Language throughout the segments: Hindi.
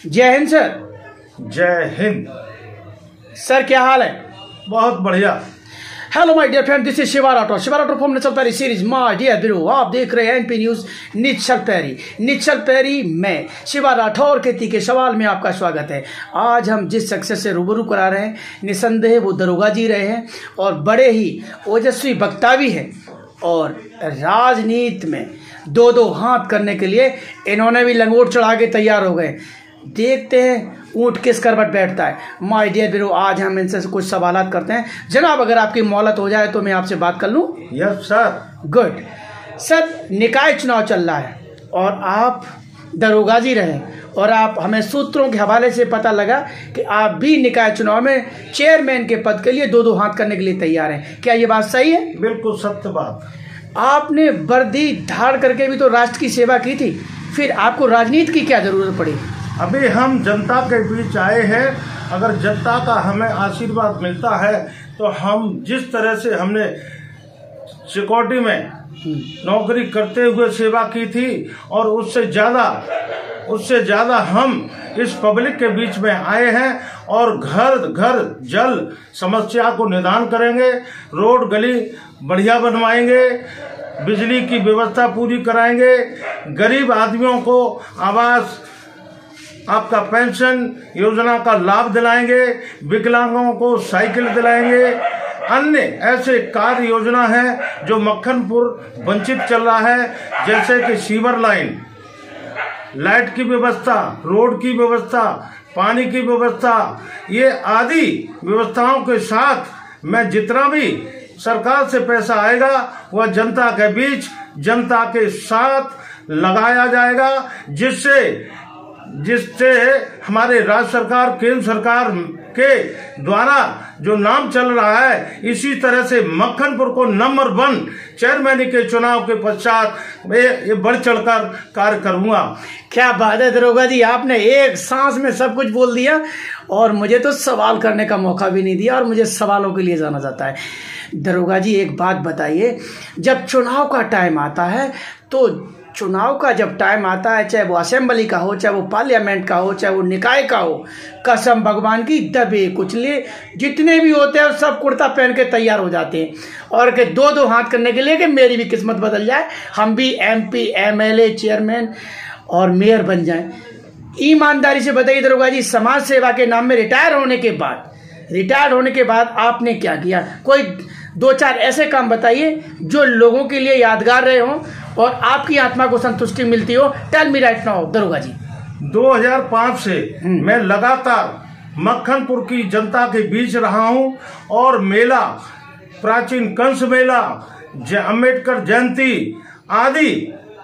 जय हिंद सर। जय हिंद सर, क्या हाल है? बहुत बढ़िया। Hello my dear friend, this is Shiva Rathore. Shiva Rathore from Nishchal पैरी सीरीज माय डियर ब्रो। आप देख रहे हैं एनपी न्यूज निश्चल पैरी। निश्चल पैरी में शिवा राठौर के तीखे सवाल में आपका स्वागत है। आज हम जिस शख्सियत से रूबरू करा रहे हैं, निसंदेह वो दरोगा जी रहे हैं और बड़े ही ओजस्वी वक्ता भी हैं, और राजनीति में दो दो हाथ करने के लिए इन्होंने भी लंगोट चढ़ा के तैयार हो गए। देखते हैं ऊँट किस करवट बैठता है। माय डियर ब्रो, आज हम इनसे कुछ सवालात करते हैं। जनाब, अगर आपकी मोहलत हो जाए तो मैं आपसे बात कर लूं? Yes sir. गुड सर, निकाय चुनाव चल रहा है और आप दरोगा जी रहे, और आप हमें सूत्रों के हवाले से पता लगा कि आप भी निकाय चुनाव में चेयरमैन के पद के लिए दो दो हाथ करने के लिए तैयार हैं। क्या ये बात सही है? बिल्कुल सत्य बात। आपने वर्दी धाड़ करके भी तो राष्ट्र की सेवा की थी, फिर आपको राजनीति की क्या जरूरत पड़ी? अभी हम जनता के बीच आए हैं। अगर जनता का हमें आशीर्वाद मिलता है तो हम जिस तरह से हमने सिक्योरिटी में नौकरी करते हुए सेवा की थी, और उससे ज्यादा हम इस पब्लिक के बीच में आए हैं और घर घर जल समस्या को निदान करेंगे, रोड गली बढ़िया बनवाएंगे, बिजली की व्यवस्था पूरी कराएंगे, गरीब आदमियों को आवास, आपका पेंशन योजना का लाभ दिलाएंगे, विकलांगों को साइकिल दिलाएंगे। अन्य ऐसे कार्य योजना है जो मक्खनपुर वंचित चल रहा है, जैसे कि सीवर लाइन, लाइट की व्यवस्था, रोड की व्यवस्था, पानी की व्यवस्था, ये आदि व्यवस्थाओं के साथ मैं जितना भी सरकार से पैसा आएगा वह जनता के बीच, जनता के साथ लगाया जाएगा, जिससे हमारे राज्य सरकार, केंद्र सरकार के द्वारा जो नाम चल रहा है, इसी तरह से मक्खनपुर को नंबर 1 चेयरमैन के चुनाव के पश्चात ये बढ़ चढ़कर कार्य करूंगा। क्या बात है दरोगा जी, आपने एक सांस में सब कुछ बोल दिया और मुझे तो सवाल करने का मौका भी नहीं दिया, और मुझे सवालों के लिए जाना जाता है। दरोगा जी, एक बात बताइए, जब चुनाव का टाइम आता है तो चुनाव का जब टाइम आता है, चाहे वो असेंबली का हो, चाहे वो पार्लियामेंट का हो, चाहे वो निकाय का हो, कसम भगवान की, दबे कुचले जितने भी होते हैं सब कुर्ता पहन के तैयार हो जाते हैं, और के दो दो हाथ करने के लिए कि मेरी भी किस्मत बदल जाए, हम भी MP, MLA, चेयरमैन और मेयर बन जाएं। ईमानदारी से बताइए दरोगा जी, समाज सेवा के नाम में रिटायर होने के बाद आपने क्या किया? कोई 2-4 ऐसे काम बताइए जो लोगों के लिए यादगार रहे हों और आपकी आत्मा को संतुष्टि मिलती हो। टेल मी राइट नाउ दरोगा जी। 2005 से मैं लगातार मक्खनपुर की जनता के बीच रहा हूं, और मेला, प्राचीन कंस मेला, अम्बेडकर जयंती आदि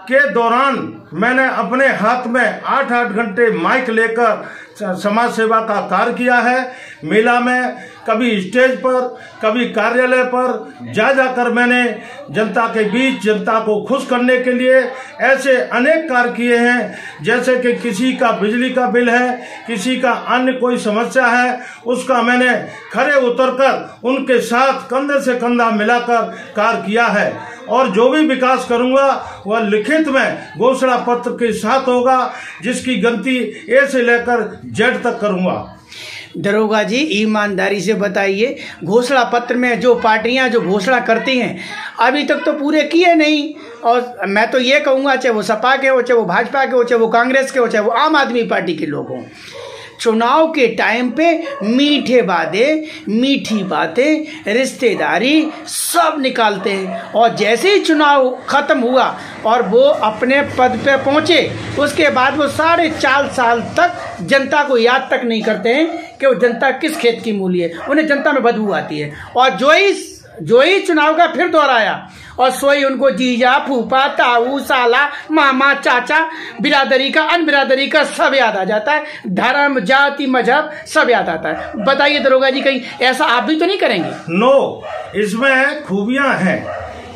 के दौरान मैंने अपने हाथ में 8-8 घंटे माइक लेकर समाज सेवा का कार्य किया है। मेला में कभी स्टेज पर, कभी कार्यालय पर जाकर मैंने जनता के बीच, जनता को खुश करने के लिए ऐसे अनेक कार्य किए हैं, जैसे कि किसी का बिजली का बिल है, किसी का अन्य कोई समस्या है, उसका मैंने खड़े उतरकर उनके साथ कंधे से कंधा मिलाकर कार्य किया है, और जो भी विकास करूंगा वह लिखित में घोषणा पत्र के साथ होगा, जिसकी गिनती A से लेकर Z तक करूंगा। दरोगा जी, ईमानदारी से बताइए, घोषणा पत्र में जो पार्टियां जो घोषणा करती हैं अभी तक तो पूरे किए नहीं, और मैं तो ये कहूँगा, चाहे वो सपा के हो, चाहे वो भाजपा के हो, चाहे वो कांग्रेस के हो, चाहे वो आम आदमी पार्टी के लोग हों, चुनाव के टाइम पे मीठे वादे, मीठी बातें, रिश्तेदारी सब निकालते हैं, और जैसे ही चुनाव खत्म हुआ और वो अपने पद पे पहुंचे, उसके बाद वो 4.5 साल तक जनता को याद तक नहीं करते हैं कि वो जनता किस खेत की मूली है। उन्हें जनता में बदबू आती है, और जो ही चुनाव का फिर दोहराया, और सोई उनको जीजा, फूफा, ताऊ, साला, मामा, चाचा, बिरादरी का, अन बिरादरी का सब याद आ जाता है, धर्म, जाति, मजहब सब याद आता है। बताइए दरोगा जी, कहीं ऐसा आप भी तो नहीं करेंगे? नो, इसमें खूबियां हैं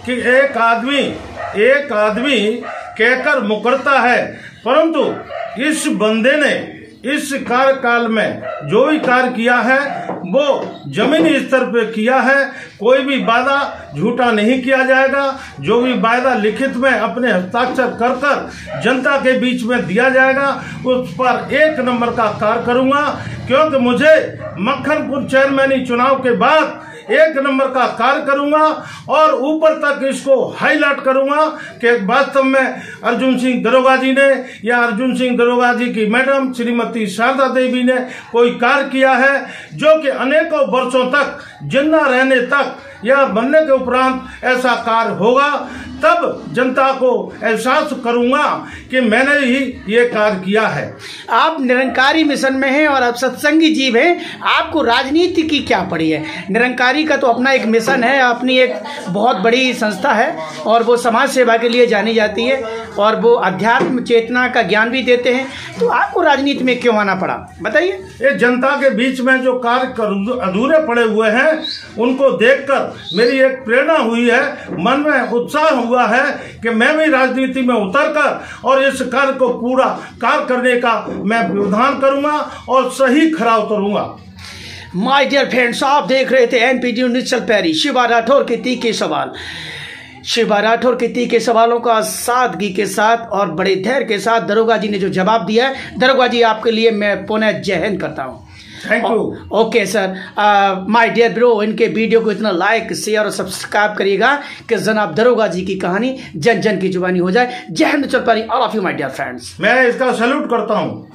कि एक आदमी कहकर मुकरता है, परंतु इस बंदे ने इस कार्यकाल में जो भी कार्य किया है वो जमीनी स्तर पे किया है। कोई भी वादा झूठा नहीं किया जाएगा। जो भी वादा लिखित में अपने हस्ताक्षर कर कर जनता के बीच में दिया जाएगा उस पर 1 नंबर का कार्य करूंगा, क्योंकि मुझे मक्खनपुर चेयरमैनी चुनाव के बाद 1 नंबर का कार्य करूंगा और ऊपर तक इसको हाईलाइट करूंगा कि वास्तव में अर्जुन सिंह दरोगा जी ने या अर्जुन सिंह दरोगा जी की मैडम श्रीमती शारदा देवी ने कोई कार्य किया है जो कि अनेकों वर्षों तक जिंदा रहने तक या बनने के उपरांत ऐसा कार्य होगा, तब जनता को एहसास करूंगा कि मैंने ही ये कार्य किया है। आप निरंकारी मिशन में हैं और आप सत्संगी जीव हैं, आपको राजनीति की क्या पड़ी है? निरंकारी का तो अपना एक मिशन है, अपनी एक बहुत बड़ी संस्था है और वो समाज सेवा के लिए जानी जाती है और वो अध्यात्म चेतना का ज्ञान भी देते हैं, तो आपको राजनीति में क्यों आना पड़ा, बताइए। ये जनता के बीच में जो कार्य अधूरे पड़े हुए हैं उनको देखकर मेरी एक प्रेरणा हुई है, मन में उत्साह हुआ है कि मैं भी राजनीति में उतरकर और इस कार्य को पूरा कार्य करने का मैं विधान करूंगा और सही खरा उतरूंगा। माय डियर फ्रेंड्स, आप देख रहे थे एनपीटी न्यूज़ पैरी। शिवा राठौर के तीखे सवाल, शिवा राठौर के तीखे सवालों का सादगी के साथ और बड़े धैर्य के साथ दरोगा जी ने जो जवाब दिया है, दरोगा जी आपके लिए मैं पुनः जय हिंद करता हूँ। Thank you. Okay sir, my dear bro, इनके वीडियो को इतना लाइक शेयर और सब्सक्राइब करिएगा कि जनाब दरोगा जी की कहानी जन जन की जुबानी हो जाए। जय हिंद चल पारी all of you my dear friends. मैं इसका सैल्यूट करता हूँ।